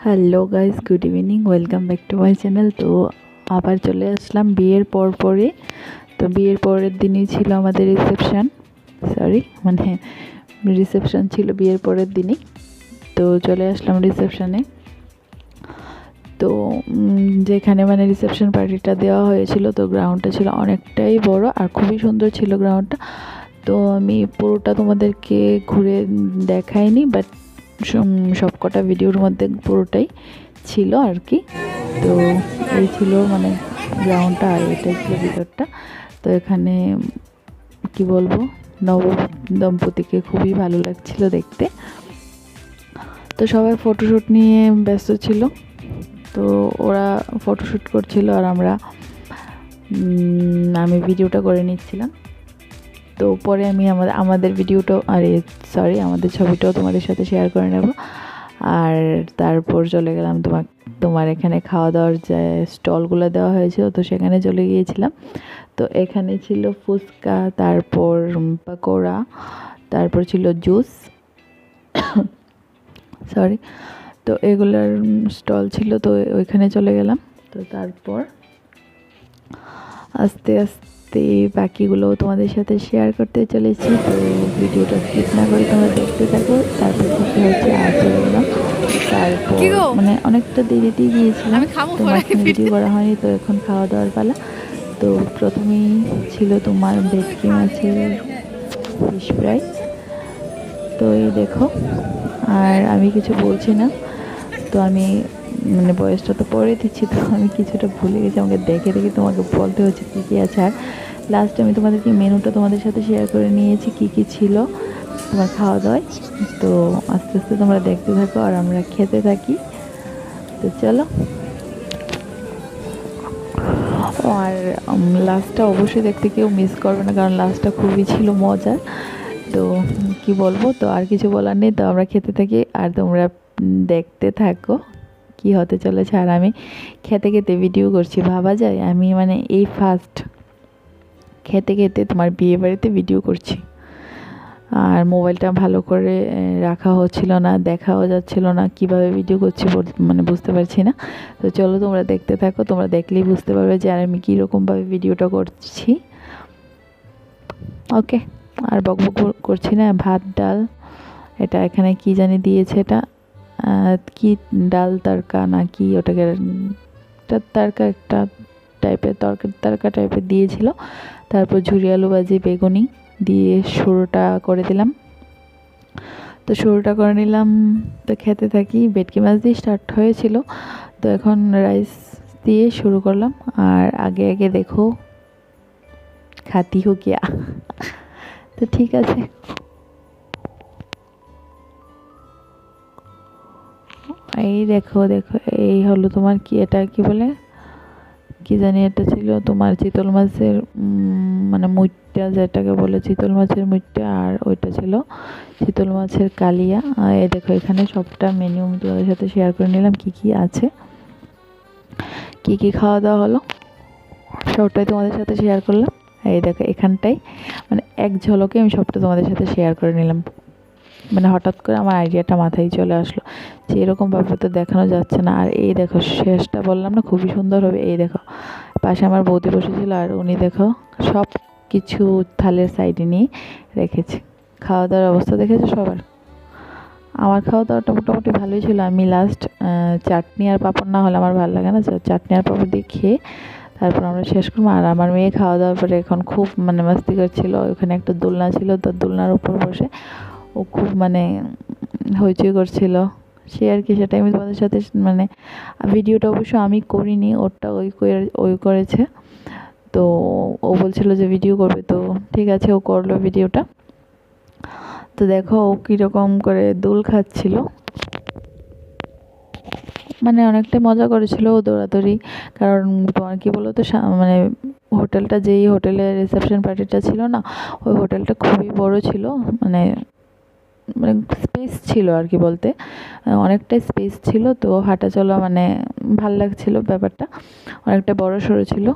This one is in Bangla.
Hello guys, good evening, welcome back to my channel. তো আবার চলে আসলাম বিয়ের পরে। তো বিয়ের পরের দিনই ছিল আমাদের রিসেপশন ছিল বিয়ের পরের দিনই। তো চলে আসলাম রিসেপশনে। তো যেখানে রিসেপশন পার্টিটা দেওয়া হয়েছিল, তো গ্রাউন্ডটা ছিল অনেকটাই বড় আর খুবই সুন্দর ছিল গ্রাউন্ডটা। তো আমি পুরোটা তোমাদেরকে ঘুরে দেখাইনি, বাট সবকটা ভিডিওর মধ্যে পুরোটাই ছিল আর কি। তো এই ছিল গ্রাউন্ডটা, আর এটাই ছিল ভিতরটা। তো এখানে কি বলবো, নব দম্পতিকে খুবই ভালো লাগছিল দেখতে। তো সবাই ফটোশ্যুট নিয়ে ব্যস্ত ছিল। তো ওরা ফটোশ্যুট করছিল আর আমি ভিডিওটা করে নিচ্ছিলাম। তো পরে আমি আমাদের ভিডিওটাও আমাদের ছবিটাও তোমাদের সাথে শেয়ার করে নেব। আর তারপর চলে গেলাম তোমার এখানে খাওয়া দাওয়ার যে স্টলগুলো দেওয়া হয়েছিল, তো সেখানে চলে গিয়েছিলাম। তো এখানে ছিল ফুচকা, তারপর পাকোড়া, তারপর ছিল জুস তো এগুলার স্টল ছিল। তো ওইখানে চলে গেলাম। তো তারপর আস্তে আস্তে বাকিগুলোও তোমাদের সাথে শেয়ার করতে চলেছি। তো ভিডিওটা স্কিপ না করে তোমরা দেখতে থাকো। তারপর কিছু হচ্ছে আর চলে গেলাম। তারপর অনেকটা দেরিতেই গিয়েছিলাম, তো মাঝখানে ভিডিও করা হয়নি। তো এখন খাওয়া দাওয়ার পালা। তো প্রথমেই ছিল তোমার ভেটকি মাছের ফিশ ফ্রাই। তো এই দেখো, আর আমি কিছু বলছি না, তো আমি বয়সটা তো পরে দিচ্ছি। তো আমি কিছুটা ভুলে গেছি, আমাকে দেখে দেখে তোমাকে বলতে হচ্ছে কী কী আছে। আর লাস্টে আমি তোমাদেরকে মেনুটা তোমাদের সাথে শেয়ার করে নিয়েছি কী কী ছিল তোমার খাওয়া দাওয়ায়। তো আস্তে আস্তে তোমরা দেখতে থাকো আর আমরা খেতে থাকি। তো চলো। আর লাস্টটা অবশ্যই দেখতে কেউ মিস করবে না, কারণ লাস্টটা খুবই ছিল মজার। তো কি বলবো, তো আর কিছু বলার নেই। তো আমরা খেতে থাকি আর তোমরা দেখতে থাকো কি হতে চলেছে। আর আমি খেতে খেতে ভিডিও করছি, ভাবা যায় আমি এই ফার্স্ট খেতে খেতে তোমার বিয়ে বাড়িতে ভিডিও করছি। আর মোবাইলটা ভালো করে রাখা হচ্ছিল না, দেখাও যাচ্ছিল না, কিভাবে ভিডিও করছি বুঝতে পারছি না। তো চলো তোমরা দেখতে থাকো, তোমরা দেখলেই বুঝতে পারবে যে আর আমি কীরকমভাবে ভিডিওটা করছি। ওকে, আর বকবক করছি না। ভাত ডাল, এটা এখানে কি জানি দিয়েছে, এটা কি ডাল তড়কা না কি, ওটাকে তড়কা একটা টাইপের তড়কা টাইপের দিয়েছিল। তারপর ঝুরি আলু ভাজি, বেগুনি দিয়ে শুরুটা করে দিলাম। তো শুরুটা করে নিলাম। তো খেতে থাকি। ভেটকি মাছ দিয়ে স্টার্ট হয়েছিল, তো এখন রাইস দিয়ে শুরু করলাম। আর আগে আগে দেখো খাতি হো কিয়া। তো ঠিক আছে, এই দেখো দেখো, এই হলো তোমার কি, এটা কি বলে কি জানি, এটা ছিল তোমার চিতল মাছের মুইট্টা, যেটাকে বলে চিতল মাছের মুইট্টা। আর ওইটা ছিল চিতল মাছের কালিয়া। আর এই দেখো এখানে সবটা মেনু তোমাদের সাথে শেয়ার করে নিলাম কি কি আছে, কি কি খাওয়া দাওয়া হলো, সবটাই তোমাদের সাথে শেয়ার করলাম। এই দেখো এখানটাই এক ঝলকে আমি সবটা তোমাদের সাথে শেয়ার করে নিলাম। হঠাৎ করে আমার আইডিয়াটা মাথায় চলে আসলো যে এরকমভাবে তো দেখানো যাচ্ছে না। আর এই দেখো শেষটা বললাম না খুবই সুন্দর হবে। এই দেখো পাশে আমার বৌদি বসেছিল, আর উনি দেখো সব কিছু থালের সাইডে নিয়ে রেখেছে। খাওয়া দাওয়ার অবস্থা দেখেছো সবার। আমার খাওয়া দাওয়াটা মোটামুটি ভালোই ছিল। আমি লাস্ট চাটনি আর পাঁপড় না হলে আমার ভালো লাগে না, চাটনি আর পাঁপড় দিয়ে খেয়ে তারপর আমরা শেষ করবো। আর আমার মেয়ে খাওয়া দাওয়ার পরে এখন খুব মাস্তি করছিল। ওখানে একটা দোলনা ছিল, তো দোলনার উপর বসে ও খুব হইচই করছিল। সে আর কি, সেটাই আমি তোমাদের সাথে ভিডিওটা অবশ্য আমি করিনি, ওরটা ওই করেছে। তো ও বলছিল যে ভিডিও করবে, তো ঠিক আছে ও করলো ভিডিওটা। তো দেখো ও কীরকম করে দোল খাচ্ছিল, অনেকটা মজা করেছিল ও দৌড়াদৌড়ি। কারণ তোমার কি বলো তো, হোটেলটা, যেই হোটেলে রিসেপশন পার্টিটা ছিল না, ওই হোটেলটা খুবই বড় ছিল। স্পেস ছিল আর কি, বলতে অনেকটাই স্পেস ছিল। তো হাঁটা চলা ভাল লাগছিল, ব্যাপারটা অনেকটা বড় সড়ো ছিল।